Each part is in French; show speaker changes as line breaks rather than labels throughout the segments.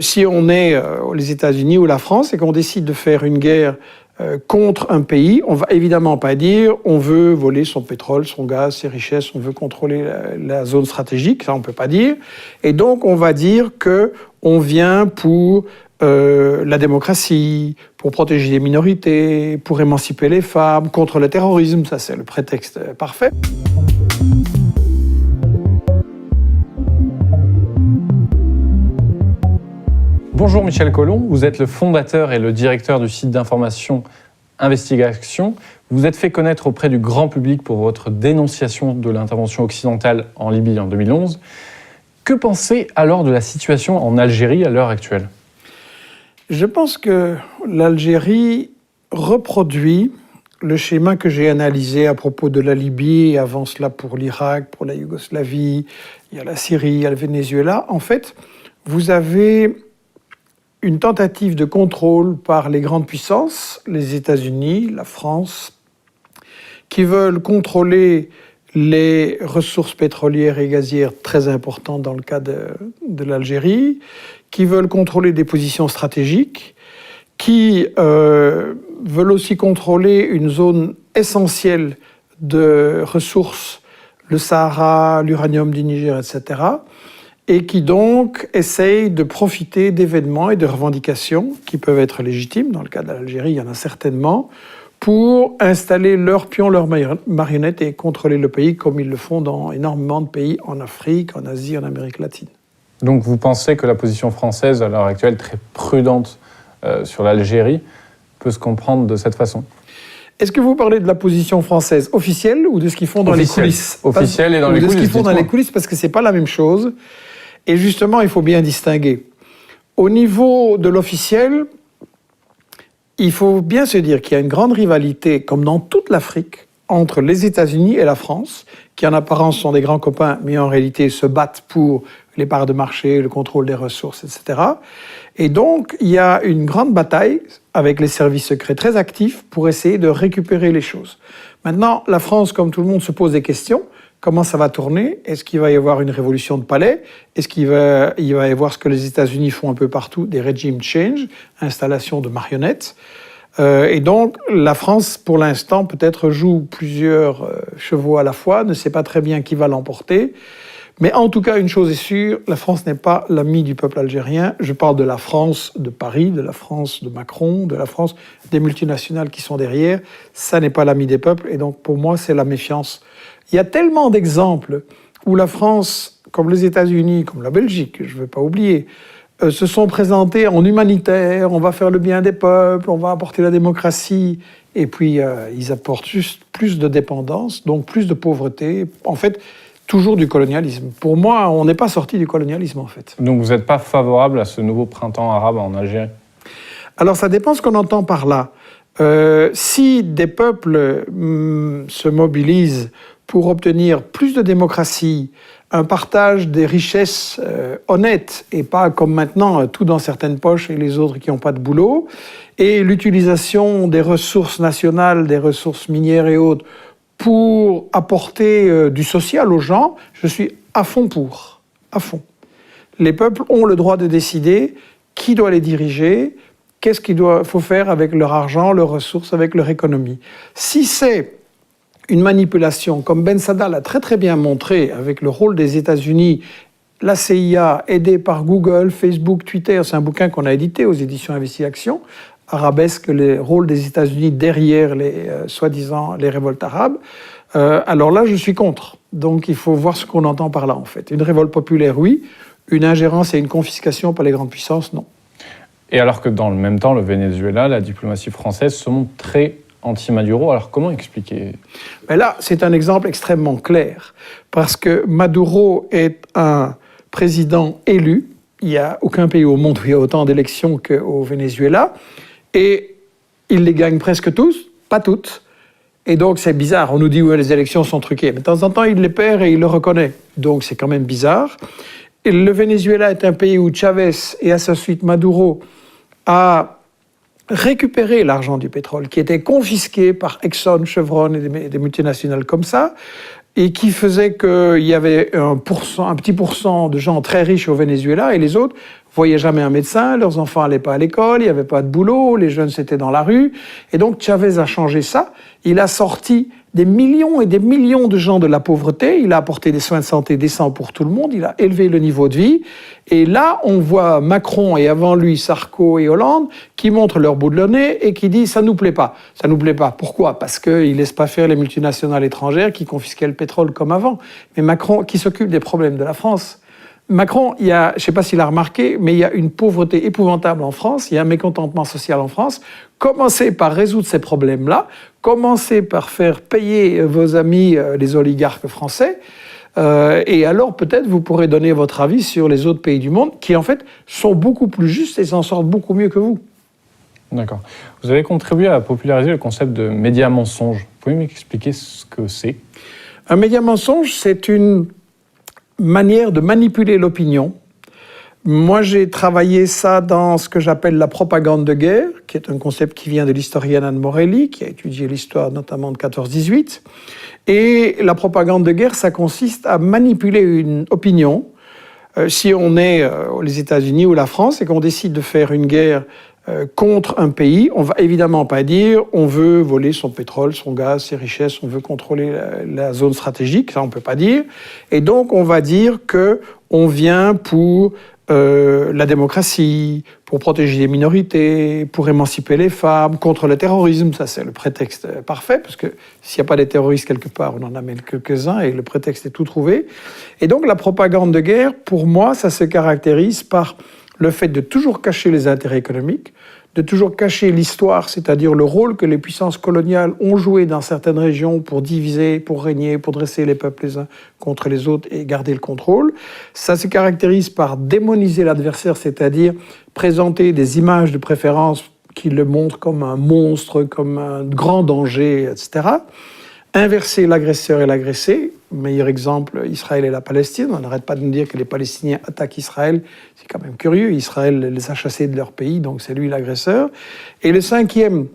Si on est les États-Unis ou la France et qu'on décide de faire une guerre contre un pays, on va évidemment pas dire on veut voler son pétrole, son gaz, ses richesses, on veut contrôler la zone stratégique, ça on peut pas dire. Et donc on va dire que on vient pour la démocratie, pour protéger les minorités, pour émanciper les femmes, contre le terrorisme, ça c'est le prétexte parfait.
Bonjour Michel Collomb, vous êtes le fondateur et le directeur du site d'information Investigation. Vous vous êtes fait connaître auprès du grand public pour votre dénonciation de l'intervention occidentale en Libye en 2011. Que pensez alors de la situation en Algérie à l'heure actuelle ?
Je pense que l'Algérie reproduit le schéma que j'ai analysé à propos de la Libye, et avant cela pour l'Irak, pour la Yougoslavie, il y a la Syrie, il y a le Venezuela. En fait, vous avez une tentative de contrôle par les grandes puissances, les États-Unis, la France, qui veulent contrôler les ressources pétrolières et gazières très importantes dans le cas de l'Algérie, qui veulent contrôler des positions stratégiques, qui veulent aussi contrôler une zone essentielle de ressources, le Sahara, l'uranium du Niger, etc., et qui donc essayent de profiter d'événements et de revendications qui peuvent être légitimes, dans le cas de l'Algérie, il y en a certainement, pour installer leurs pions, leurs marionnettes et contrôler le pays comme ils le font dans énormément de pays en Afrique, en Asie, en Amérique latine.
Donc vous pensez que la position française, à l'heure actuelle, très prudente sur l'Algérie, peut se comprendre de cette façon ?
Est-ce que vous parlez de la position française officielle ou de ce qu'ils font dans les coulisses ?
Officielle et dans les coulisses.
De ce qu'ils font dans les coulisses, parce que ce n'est pas la même chose. Et justement, il faut bien distinguer. Au niveau de l'officiel, il faut bien se dire qu'il y a une grande rivalité, comme dans toute l'Afrique, entre les États-Unis et la France, qui en apparence sont des grands copains, mais en réalité se battent pour les parts de marché, le contrôle des ressources, etc. Et donc, il y a une grande bataille avec les services secrets très actifs pour essayer de récupérer les choses. Maintenant, la France, comme tout le monde, se pose des questions. Comment ça va tourner ? Est-ce qu'il va y avoir une révolution de palais ? Est-ce qu'il va y avoir ce que les États-Unis font un peu partout, des regime change, installation de marionnettes ? Et donc, la France, pour l'instant, peut-être joue plusieurs chevaux à la fois, ne sait pas très bien qui va l'emporter. Mais en tout cas, une chose est sûre, la France n'est pas l'ami du peuple algérien. Je parle de la France de Paris, de la France de Macron, de la France des multinationales qui sont derrière. Ça n'est pas l'ami des peuples. Et donc, pour moi, c'est la méfiance. Il y a tellement d'exemples où la France, comme les États-Unis, comme la Belgique, je ne veux pas oublier, se sont présentés en humanitaire, on va faire le bien des peuples, on va apporter la démocratie, et puis ils apportent juste plus de dépendance, donc plus de pauvreté, en fait, toujours du colonialisme. Pour moi, on n'est pas sorti du colonialisme, en fait.
Donc vous n'êtes pas favorable à ce nouveau printemps arabe en Algérie ?
Alors ça dépend ce qu'on entend par là. Si des peuples se mobilisent pour obtenir plus de démocratie, un partage des richesses honnêtes et pas comme maintenant, tout dans certaines poches et les autres qui n'ont pas de boulot, et l'utilisation des ressources nationales, des ressources minières et autres, pour apporter du social aux gens, je suis à fond pour, à fond. Les peuples ont le droit de décider qui doit les diriger, qu'est-ce qu'il faut faire avec leur argent, leurs ressources, avec leur économie. Si c'est une manipulation, comme Ben Saada l'a très très bien montré avec le rôle des États-Unis, la CIA aidée par Google, Facebook, Twitter, c'est un bouquin qu'on a édité aux éditions Investigation, arabesque le rôle des États-Unis derrière les soi-disant les révoltes arabes. Alors là, je suis contre. Donc il faut voir ce qu'on entend par là en fait. Une révolte populaire, oui. Une ingérence et une confiscation par les grandes puissances, non.
Et alors que dans le même temps, le Venezuela, la diplomatie française se montre très anti-Maduro. Alors comment expliquer ?
Mais là, c'est un exemple extrêmement clair. Parce que Maduro est un président élu. Il n'y a aucun pays au monde où il y a autant d'élections qu'au Venezuela. Et il les gagne presque tous, pas toutes. Et donc c'est bizarre. On nous dit que les élections sont truquées. Mais de temps en temps, il les perd et il le reconnaît. Donc c'est quand même bizarre. Et le Venezuela est un pays où Chavez et à sa suite Maduro a récupérer l'argent du pétrole qui était confisqué par Exxon, Chevron et des multinationales comme ça, et qui faisait qu'il y avait un petit pourcent de gens très riches au Venezuela, et les autres voyaient jamais un médecin, leurs enfants n'allaient pas à l'école, il n'y avait pas de boulot, les jeunes c'était dans la rue. Et donc Chavez a changé ça. Il a sorti des millions et des millions de gens de la pauvreté, il a apporté des soins de santé décents pour tout le monde, il a élevé le niveau de vie. Et là, on voit Macron et avant lui Sarko et Hollande qui montrent leur bout de leur nez et qui disent « ça nous plaît pas ». Ça nous plaît pas. Pourquoi ? Parce qu'ils laissent pas faire les multinationales étrangères qui confisquaient le pétrole comme avant. Mais Macron, qui s'occupe des problèmes de la France. Macron, je ne sais pas s'il a remarqué, mais il y a une pauvreté épouvantable en France, il y a un mécontentement social en France. Commencez par résoudre ces problèmes-là, commencez par faire payer vos amis, les oligarques français, et alors peut-être vous pourrez donner votre avis sur les autres pays du monde qui en fait sont beaucoup plus justes et s'en sortent beaucoup mieux que vous.
D'accord. Vous avez contribué à populariser le concept de média mensonge. Vous pouvez m'expliquer ce que c'est ?
Un média mensonge, c'est une manière de manipuler l'opinion. Moi, j'ai travaillé ça dans ce que j'appelle la propagande de guerre, qui est un concept qui vient de l'historienne Anne Morelli, qui a étudié l'histoire notamment de 14-18. Et la propagande de guerre, ça consiste à manipuler une opinion. Si on est les États-Unis ou la France et qu'on décide de faire une guerre contre un pays, on va évidemment pas dire on veut voler son pétrole, son gaz, ses richesses, on veut contrôler la zone stratégique, ça on peut pas dire. Et donc on va dire que on vient pour la démocratie, pour protéger les minorités, pour émanciper les femmes, contre le terrorisme. Ça, c'est le prétexte parfait, parce que s'il n'y a pas des terroristes quelque part, on en amène quelques-uns et le prétexte est tout trouvé. Et donc, la propagande de guerre, pour moi, ça se caractérise par le fait de toujours cacher les intérêts économiques, de toujours cacher l'histoire, c'est-à-dire le rôle que les puissances coloniales ont joué dans certaines régions pour diviser, pour régner, pour dresser les peuples les uns contre les autres et garder le contrôle. Ça se caractérise par démoniser l'adversaire, c'est-à-dire présenter des images de préférence qui le montrent comme un monstre, comme un grand danger, etc. Inverser l'agresseur et l'agressé. Meilleur exemple, Israël et la Palestine. On n'arrête pas de nous dire que les Palestiniens attaquent Israël. C'est quand même curieux. Israël les a chassés de leur pays, donc c'est lui l'agresseur. Et le cinquième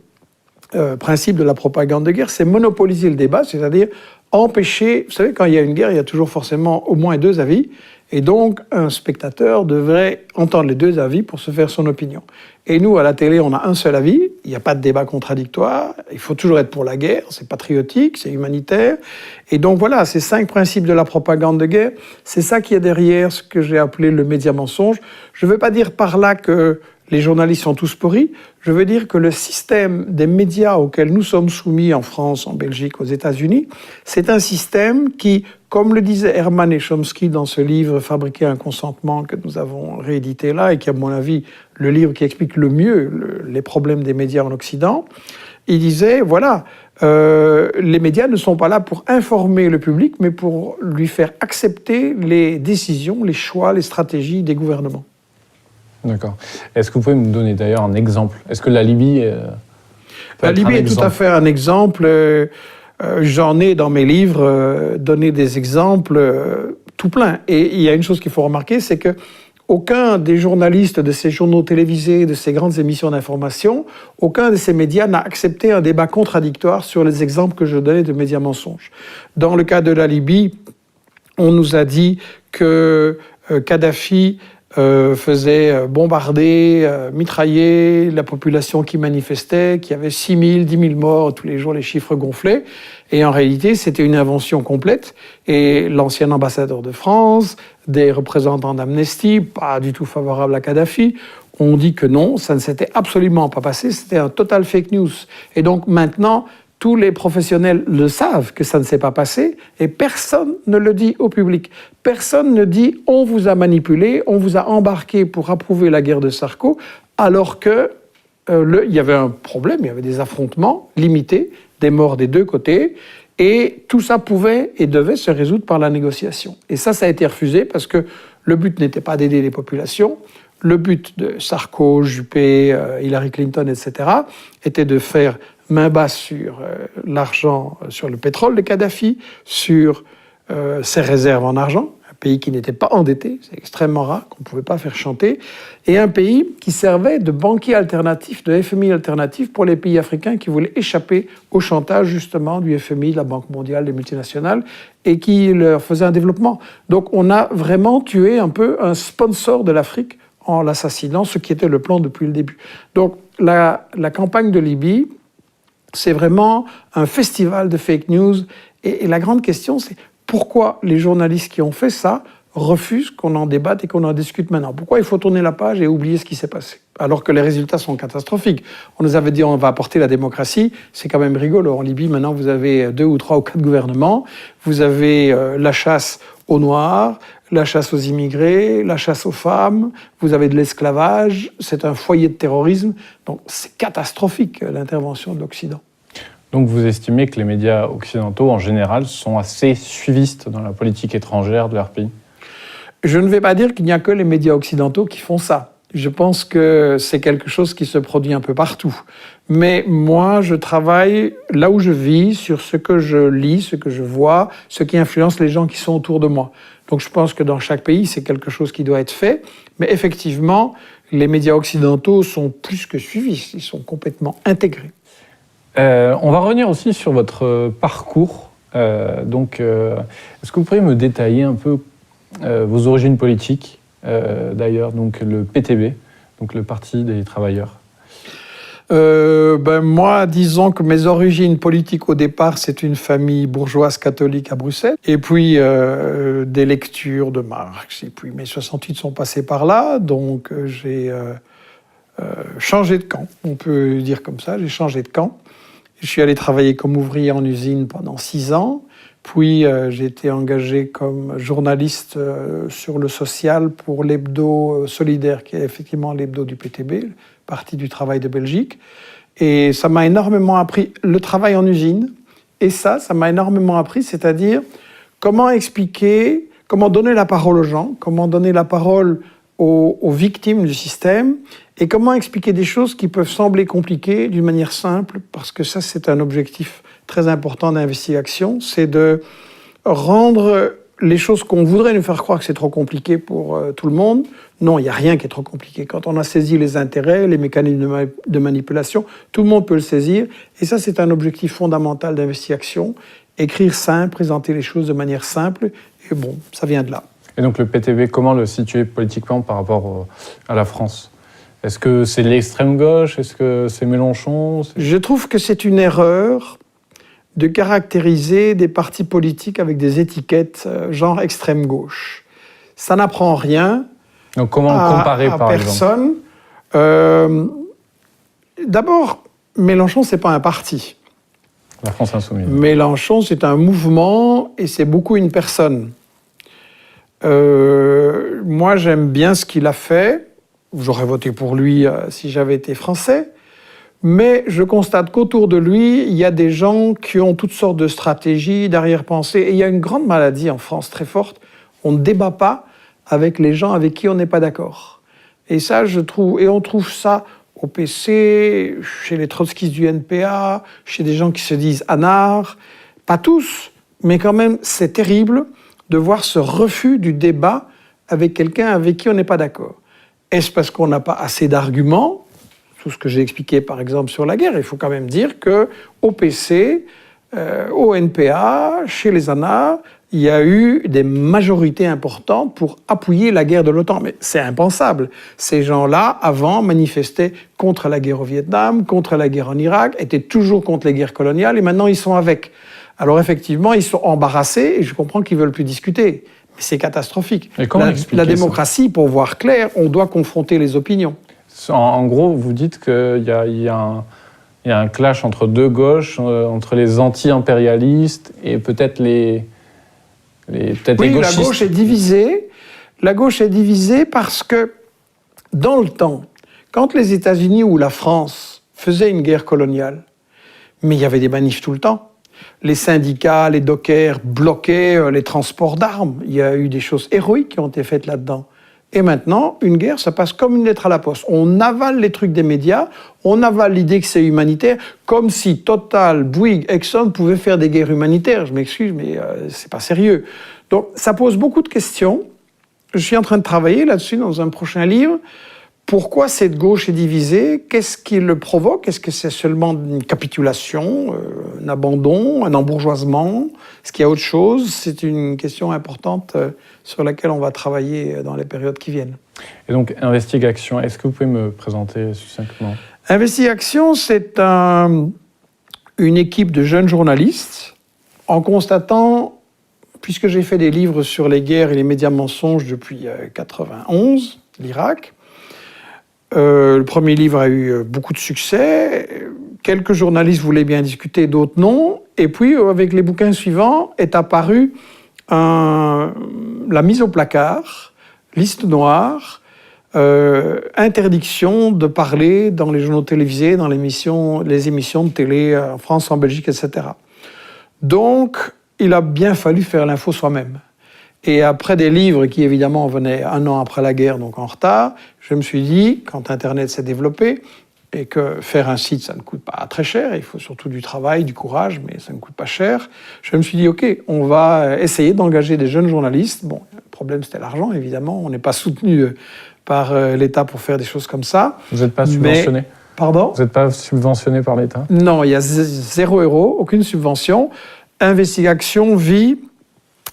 principe de la propagande de guerre, c'est monopoliser le débat, c'est-à-dire empêcher... Vous savez, quand il y a une guerre, il y a toujours forcément au moins deux avis. Et donc, un spectateur devrait entendre les deux avis pour se faire son opinion. Et nous, à la télé, on a un seul avis. Il n'y a pas de débat contradictoire. Il faut toujours être pour la guerre. C'est patriotique, c'est humanitaire. Et donc voilà, ces 5 principes de la propagande de guerre, c'est ça qui est derrière ce que j'ai appelé le média mensonge. Je ne veux pas dire par là que les journalistes sont tous pourris. Je veux dire que le système des médias auquel nous sommes soumis en France, en Belgique, aux États-Unis, c'est un système qui, comme le disaient Herman et Chomsky dans ce livre « Fabriquer un consentement » que nous avons réédité là, et qui, à mon avis, le livre qui explique le mieux les problèmes des médias en Occident, il disait, voilà, les médias ne sont pas là pour informer le public, mais pour lui faire accepter les décisions, les choix, les stratégies des gouvernements.
D'accord. Est-ce que vous pouvez me donner d'ailleurs un exemple ? Est-ce que la Libye...
La Libye est tout à fait un exemple. J'en ai dans mes livres donné des exemples tout plein. Et il y a une chose qu'il faut remarquer, c'est que aucun des journalistes de ces journaux télévisés, de ces grandes émissions d'information, aucun de ces médias n'a accepté un débat contradictoire sur les exemples que je donnais de médias mensonges. Dans le cas de la Libye, on nous a dit que Kadhafi faisait bombarder, mitrailler la population qui manifestait, qu'il y avait 6 000, 10 000 morts, tous les jours les chiffres gonflaient. Et en réalité, c'était une invention complète. Et l'ancien ambassadeur de France, des représentants d'Amnesty, pas du tout favorables à Kadhafi, ont dit que non, ça ne s'était absolument pas passé, c'était un total fake news. Et donc maintenant, tous les professionnels le savent que ça ne s'est pas passé et personne ne le dit au public. Personne ne dit « on vous a manipulé, on vous a embarqué pour approuver la guerre de Sarko », alors que il y avait un problème, il y avait des affrontements limités, des morts des deux côtés, et tout ça pouvait et devait se résoudre par la négociation. Et ça a été refusé parce que le but n'était pas d'aider les populations, le but de Sarko, Juppé, Hillary Clinton, etc., était de faire main basse sur l'argent, sur le pétrole de Kadhafi, sur ses réserves en argent, un pays qui n'était pas endetté, c'est extrêmement rare, qu'on ne pouvait pas faire chanter, et un pays qui servait de banquier alternatif, de FMI alternatif pour les pays africains qui voulaient échapper au chantage justement du FMI, de la Banque mondiale, des multinationales, et qui leur faisait un développement. Donc on a vraiment tué un peu un sponsor de l'Afrique en l'assassinant, ce qui était le plan depuis le début. Donc la campagne de Libye, c'est vraiment un festival de fake news. Et la grande question, c'est pourquoi les journalistes qui ont fait ça refusent qu'on en débatte et qu'on en discute maintenant. Pourquoi il faut tourner la page et oublier ce qui s'est passé, alors que les résultats sont catastrophiques. On nous avait dit on va apporter la démocratie, c'est quand même rigolo. En Libye, maintenant, vous avez 2 ou 3 ou 4 gouvernements, vous avez la chasse aux Noirs, la chasse aux immigrés, la chasse aux femmes, vous avez de l'esclavage, c'est un foyer de terrorisme. Donc c'est catastrophique l'intervention de l'Occident.
Donc vous estimez que les médias occidentaux, en général, sont assez suivistes dans la politique étrangère de leur pays ?
Je ne vais pas dire qu'il n'y a que les médias occidentaux qui font ça. Je pense que c'est quelque chose qui se produit un peu partout. Mais moi, je travaille là où je vis, sur ce que je lis, ce que je vois, ce qui influence les gens qui sont autour de moi. Donc je pense que dans chaque pays, c'est quelque chose qui doit être fait. Mais effectivement, les médias occidentaux sont plus que suivis, ils sont complètement intégrés.
On va revenir aussi sur votre parcours. Est-ce que vous pourriez me détailler un peu vos origines politiques, d'ailleurs, donc le PTB, donc le Parti des travailleurs?
Moi, disons que mes origines politiques au départ, c'est une famille bourgeoise catholique à Bruxelles. Et puis des lectures de Marx. Et puis mes 68 sont passés par là, donc j'ai changé de camp. On peut dire comme ça, j'ai changé de camp. Je suis allé travailler comme ouvrier en usine pendant 6 ans. Puis j'ai été engagé comme journaliste sur le social pour l'hebdo solidaire, qui est effectivement l'hebdo du PTB, le Parti du travail de Belgique. Et ça m'a énormément appris le travail en usine. Et ça m'a énormément appris, c'est-à-dire comment expliquer, comment donner la parole aux gens, comment donner la parole aux victimes du système, et comment expliquer des choses qui peuvent sembler compliquées d'une manière simple, parce que ça, c'est un objectif très important d'investigation, c'est de rendre les choses qu'on voudrait nous faire croire que c'est trop compliqué pour tout le monde. Non, il n'y a rien qui est trop compliqué. Quand on a saisi les intérêts, les mécanismes de manipulation, tout le monde peut le saisir. Et ça, c'est un objectif fondamental d'investigation. Écrire simple, présenter les choses de manière simple. Et bon, ça vient de là.
Et donc le PTB, comment le situer politiquement par rapport à la France ? Est-ce que c'est l'extrême gauche ? Est-ce que c'est Mélenchon ?
Je trouve que c'est une erreur de caractériser des partis politiques avec des étiquettes genre extrême gauche. Ça n'apprend rien.
Donc comment comparer par
personne. D'abord, Mélenchon, c'est pas un parti.
La France Insoumise.
Mélenchon, c'est un mouvement et c'est beaucoup une personne. Moi, j'aime bien ce qu'il a fait. J'aurais voté pour lui si j'avais été français. Mais je constate qu'autour de lui, il y a des gens qui ont toutes sortes de stratégies, d'arrière-pensées. Et il y a une grande maladie en France très forte. On ne débat pas avec les gens avec qui on n'est pas d'accord. Et ça, je trouve, et on trouve ça au PC, chez les trotskistes du NPA, chez des gens qui se disent anards. Pas tous, mais quand même, c'est terrible de voir ce refus du débat avec quelqu'un avec qui on n'est pas d'accord. Est-ce parce qu'on n'a pas assez d'arguments ? Tout ce que j'ai expliqué, par exemple, sur la guerre, il faut quand même dire qu'au PC, au NPA, chez les anards, il y a eu des majorités importantes pour appuyer la guerre de l'OTAN. Mais c'est impensable. Ces gens-là, avant, manifestaient contre la guerre au Vietnam, contre la guerre en Irak, étaient toujours contre les guerres coloniales, et maintenant, ils sont avec. Alors, effectivement, ils sont embarrassés, et je comprends qu'ils ne veulent plus discuter. Mais c'est catastrophique. La démocratie, pour voir clair, on doit confronter les opinions.
En gros, vous dites qu'il y a un clash entre deux gauches, entre les anti-impérialistes et peut-être les gauchistes.
Oui, la gauche est divisée. La gauche est divisée parce que, dans le temps, quand les États-Unis ou la France faisaient une guerre coloniale, mais il y avait des manifs tout le temps. Les syndicats, les dockers bloquaient les transports d'armes. Il y a eu des choses héroïques qui ont été faites là-dedans. Et maintenant, une guerre, ça passe comme une lettre à la poste. On avale les trucs des médias, on avale l'idée que c'est humanitaire, comme si Total, Bouygues, Exxon pouvaient faire des guerres humanitaires. Je m'excuse, mais c'est pas sérieux. Donc, ça pose beaucoup de questions. Je suis en train de travailler là-dessus dans un prochain livre, Pourquoi cette gauche est divisée? Qu'est-ce qui le provoque? Est-ce que c'est seulement une capitulation, un abandon, un embourgeoisement? Est-ce qu'il y a autre chose? C'est une question importante sur laquelle on va travailler dans les périodes qui viennent.
Et donc, Investigation, est-ce que vous pouvez me présenter succinctement?
Investigation, c'est une équipe de jeunes journalistes en constatant, puisque j'ai fait des livres sur les guerres et les médias mensonges depuis 1991, l'Irak. Le premier livre a eu beaucoup de succès. Quelques journalistes voulaient bien discuter, d'autres non. Et puis, avec les bouquins suivants, est apparue la mise au placard, liste noire, interdiction de parler dans les journaux télévisés, dans les émissions de télé en France, en Belgique, etc. Donc, il a bien fallu faire l'info soi-même. Et après des livres qui, évidemment, venaient 1 an après la guerre, donc en retard, je me suis dit, quand Internet s'est développé, et que faire un site, ça ne coûte pas très cher, il faut surtout du travail, du courage, mais ça ne coûte pas cher, je me suis dit, OK, on va essayer d'engager des jeunes journalistes. Bon, le problème, c'était l'argent, évidemment. On n'est pas soutenu par l'État pour faire des choses comme ça.
Vous n'êtes pas subventionné?
Pardon?
Vous n'êtes pas subventionné par l'État?
Non, il y a 0 €, aucune subvention. Investigation vit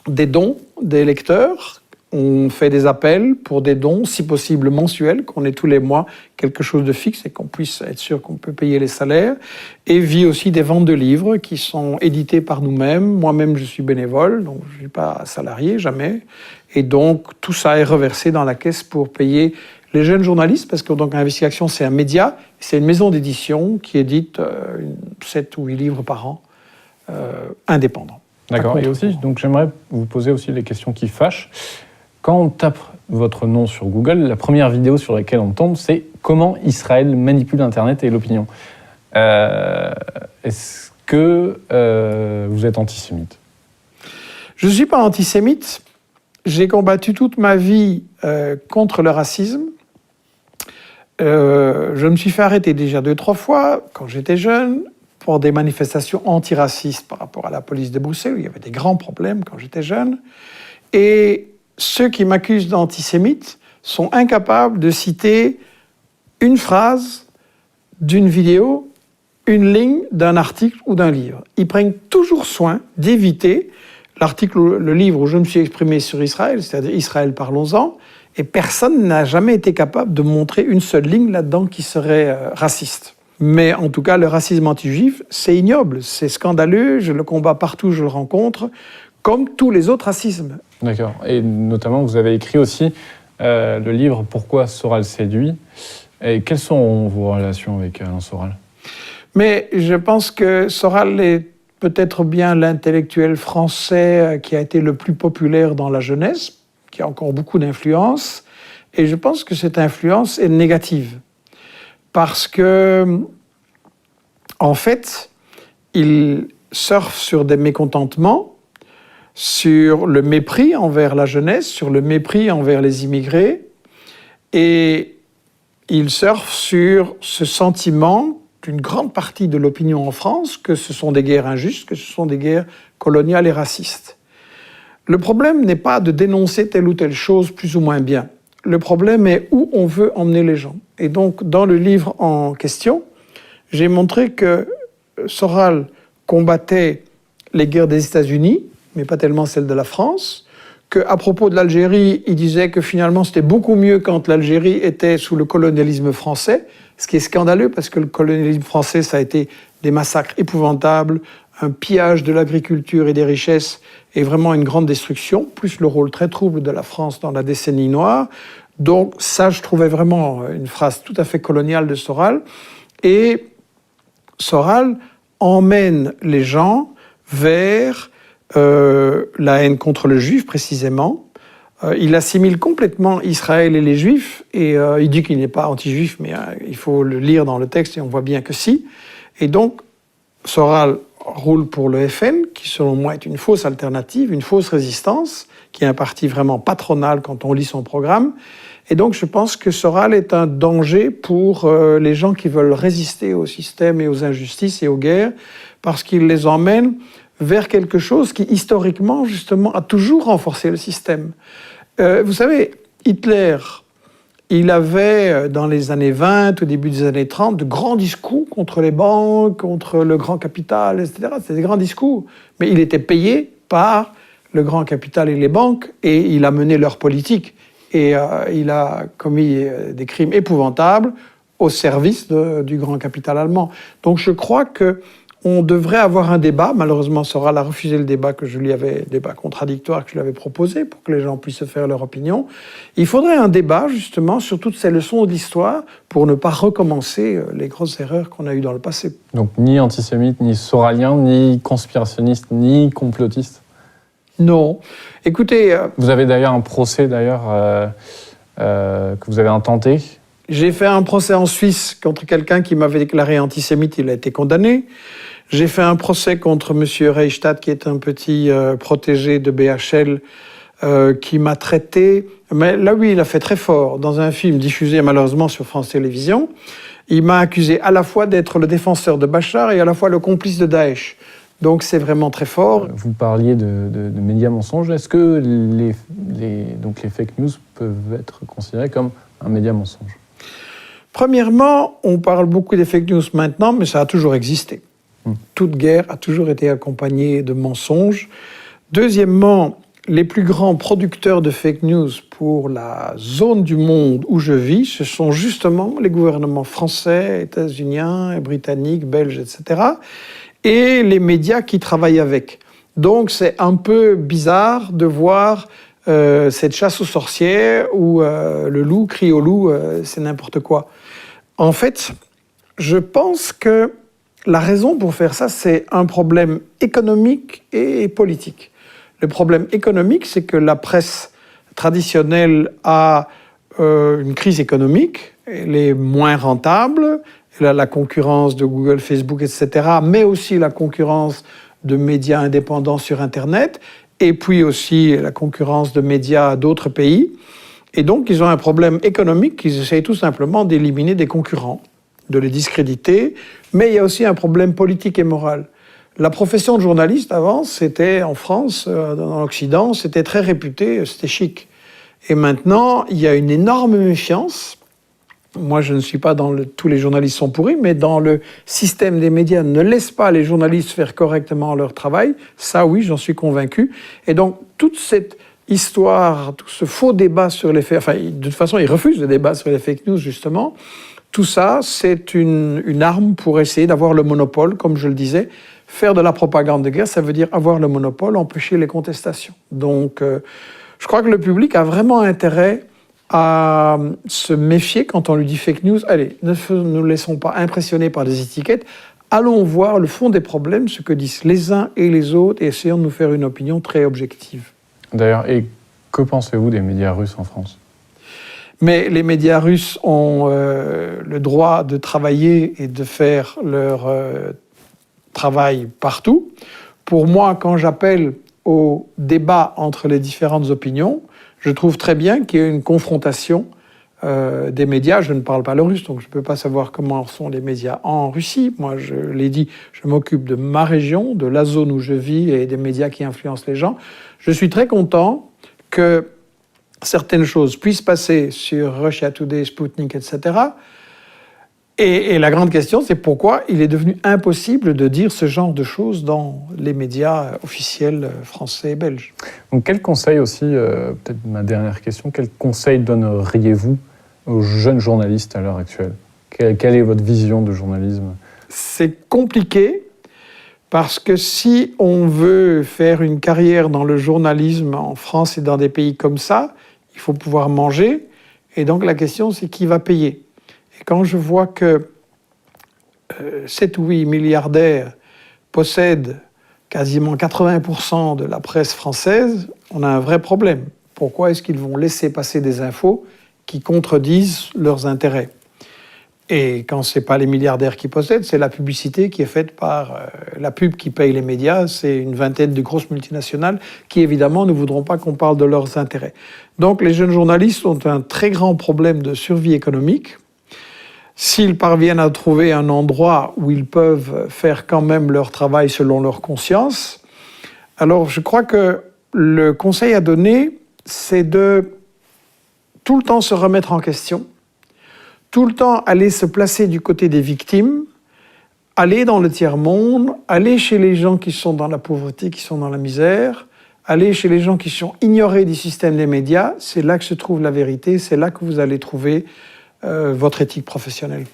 des dons des lecteurs. On fait des appels pour des dons, si possible mensuels, qu'on ait tous les mois quelque chose de fixe et qu'on puisse être sûr qu'on peut payer les salaires. Et vit aussi des ventes de livres qui sont édités par nous-mêmes. Moi-même, je suis bénévole, donc je ne suis pas salarié, jamais. Et donc, tout ça est reversé dans la caisse pour payer les jeunes journalistes, parce que donc Investigation, c'est un média, c'est une maison d'édition qui édite 7 ou 8 livres par an, indépendants.
D'accord. Et aussi, donc j'aimerais vous poser aussi les questions qui fâchent. Quand on tape votre nom sur Google, la première vidéo sur laquelle on tombe, c'est « Comment Israël manipule Internet et l'opinion ». Est-ce que vous êtes antisémite?
Je ne suis pas antisémite. J'ai combattu toute ma vie contre le racisme. Je me suis fait arrêter déjà 2-3 fois quand j'étais jeune pour des manifestations antiracistes par rapport à la police de Bruxelles, où il y avait des grands problèmes quand j'étais jeune. Et ceux qui m'accusent d'antisémite sont incapables de citer une phrase d'une vidéo, une ligne d'un article ou d'un livre. Ils prennent toujours soin d'éviter l'article, le livre où je me suis exprimé sur Israël, c'est-à-dire Israël, parlons-en, et personne n'a jamais été capable de montrer une seule ligne là-dedans qui serait raciste. Mais en tout cas, le racisme anti-juif, c'est ignoble, c'est scandaleux, je le combats partout où je le rencontre, comme tous les autres racismes.
D'accord. Et notamment, vous avez écrit aussi le livre « Pourquoi Soral séduit ». Et quelles sont vos relations avec Alain Soral?
Mais je pense que Soral est peut-être bien l'intellectuel français qui a été le plus populaire dans la jeunesse, qui a encore beaucoup d'influence. Et je pense que cette influence est négative. Parce que, en fait, il surfe sur des mécontentements, sur le mépris envers la jeunesse, sur le mépris envers les immigrés, et il surfe sur ce sentiment d'une grande partie de l'opinion en France que ce sont des guerres injustes, que ce sont des guerres coloniales et racistes. Le problème n'est pas de dénoncer telle ou telle chose plus ou moins bien. Le problème est où on veut emmener les gens. Et donc, dans le livre en question, j'ai montré que Soral combattait les guerres des États-Unis, mais pas tellement celles de la France, qu'à propos de l'Algérie, il disait que finalement c'était beaucoup mieux quand l'Algérie était sous le colonialisme français, ce qui est scandaleux parce que le colonialisme français, ça a été des massacres épouvantables, un pillage de l'agriculture et des richesses et vraiment une grande destruction, plus le rôle très trouble de la France dans la décennie noire. Donc ça, je trouvais vraiment une phrase tout à fait coloniale de Soral. Et Soral emmène les gens vers la haine contre le juif, précisément. Il assimile complètement Israël et les juifs, et il dit qu'il n'est pas anti-juif, mais il faut le lire dans le texte, et on voit bien que si. Et donc, Soral roule pour le FN, qui selon moi est une fausse alternative, une fausse résistance, qui est un parti vraiment patronal quand on lit son programme. Et donc je pense que Soral est un danger pour les gens qui veulent résister au système et aux injustices et aux guerres, parce qu'il les emmène vers quelque chose qui, historiquement, justement, a toujours renforcé le système. Vous savez, Hitler il avait, dans les années 20, au début des années 30, de grands discours contre les banques, contre le grand capital, etc. C'était des grands discours. Mais il était payé par le grand capital et les banques, et il a mené leur politique. Et il a commis des crimes épouvantables au service du grand capital allemand. Donc je crois qu'on devrait avoir un débat. Malheureusement, Soral a refusé le débat débat contradictoire que je lui avais proposé pour que les gens puissent se faire leur opinion. Il faudrait un débat justement sur toutes ces leçons de l'histoire pour ne pas recommencer les grosses erreurs qu'on a eues dans le passé.
Donc ni antisémite, ni soralien, ni conspirationniste, ni complotiste?
Non. Écoutez...
Vous avez d'ailleurs un procès que vous avez intenté.
J'ai fait un procès en Suisse contre quelqu'un qui m'avait déclaré antisémite, il a été condamné. J'ai fait un procès contre M. Reichstadt, qui est un petit protégé de BHL, qui m'a traité... Mais là, oui, il a fait très fort. Dans un film diffusé malheureusement sur France Télévisions, il m'a accusé à la fois d'être le défenseur de Bachar et à la fois le complice de Daesh. Donc c'est vraiment très fort.
Vous parliez de médias mensonges. Est-ce que les fake news peuvent être considérés comme un média mensonge?
Premièrement, on parle beaucoup des fake news maintenant, mais ça a toujours existé. Toute guerre a toujours été accompagnée de mensonges. Deuxièmement, les plus grands producteurs de fake news pour la zone du monde où je vis, ce sont justement les gouvernements français, états-uniens, britanniques, belges, etc., et les médias qui travaillent avec. Donc c'est un peu bizarre de voir cette chasse aux sorcières où le loup crie au loup, c'est n'importe quoi. En fait, je pense que la raison pour faire ça, c'est un problème économique et politique. Le problème économique, c'est que la presse traditionnelle a une crise économique, elle est moins rentable, elle a la concurrence de Google, Facebook, etc., mais aussi la concurrence de médias indépendants sur Internet, et puis aussi la concurrence de médias d'autres pays. Et donc, ils ont un problème économique qu'ils essayent tout simplement d'éliminer des concurrents, de les discréditer, mais il y a aussi un problème politique et moral. La profession de journaliste, avant, c'était en France, dans l'Occident, c'était très réputé, c'était chic. Et maintenant, il y a une énorme méfiance. Moi, je ne suis pas dans tous les journalistes sont pourris, mais dans le système des médias, ne laisse pas les journalistes faire correctement leur travail. Ça, oui, j'en suis convaincu. Et donc, toute cette histoire, tout ce faux débat sur les faits, enfin, de toute façon, ils refusent le débat sur les fake news, justement. Tout ça, c'est une arme pour essayer d'avoir le monopole, comme je le disais. Faire de la propagande de guerre, ça veut dire avoir le monopole, empêcher les contestations. Donc, je crois que le public a vraiment intérêt à se méfier quand on lui dit fake news. Allez, ne nous laissons pas impressionner par des étiquettes. Allons voir le fond des problèmes, ce que disent les uns et les autres, et essayons de nous faire une opinion très objective.
D'ailleurs, et que pensez-vous des médias russes en France ?
Mais les médias russes ont le droit de travailler et de faire leur travail partout. Pour moi, quand j'appelle au débat entre les différentes opinions, je trouve très bien qu'il y ait une confrontation des médias. Je ne parle pas le russe, donc je ne peux pas savoir comment sont les médias en Russie. Moi, je l'ai dit, je m'occupe de ma région, de la zone où je vis et des médias qui influencent les gens. Je suis très content que certaines choses puissent passer sur Russia Today, Sputnik, etc. Et la grande question, c'est pourquoi il est devenu impossible de dire ce genre de choses dans les médias officiels français et belges.
Donc quel conseil aussi, peut-être ma dernière question, quel conseil donneriez-vous aux jeunes journalistes à l'heure actuelle ? Quelle est votre vision de journalisme ?
C'est compliqué, parce que si on veut faire une carrière dans le journalisme en France et dans des pays comme ça, il faut pouvoir manger. Et donc la question, c'est qui va payer ? Et quand je vois que 7 ou 8 milliardaires possèdent quasiment 80% de la presse française, on a un vrai problème. Pourquoi est-ce qu'ils vont laisser passer des infos qui contredisent leurs intérêts ? Et quand ce n'est pas les milliardaires qui possèdent, c'est la publicité qui est faite par la pub qui paye les médias. C'est une vingtaine de grosses multinationales qui, évidemment, ne voudront pas qu'on parle de leurs intérêts. Donc les jeunes journalistes ont un très grand problème de survie économique. S'ils parviennent à trouver un endroit où ils peuvent faire quand même leur travail selon leur conscience, alors je crois que le conseil à donner, c'est de tout le temps se remettre en question, tout le temps aller se placer du côté des victimes, aller dans le tiers-monde, aller chez les gens qui sont dans la pauvreté, qui sont dans la misère, aller chez les gens qui sont ignorés du système des médias. C'est là que se trouve la vérité, c'est là que vous allez trouver votre éthique professionnelle.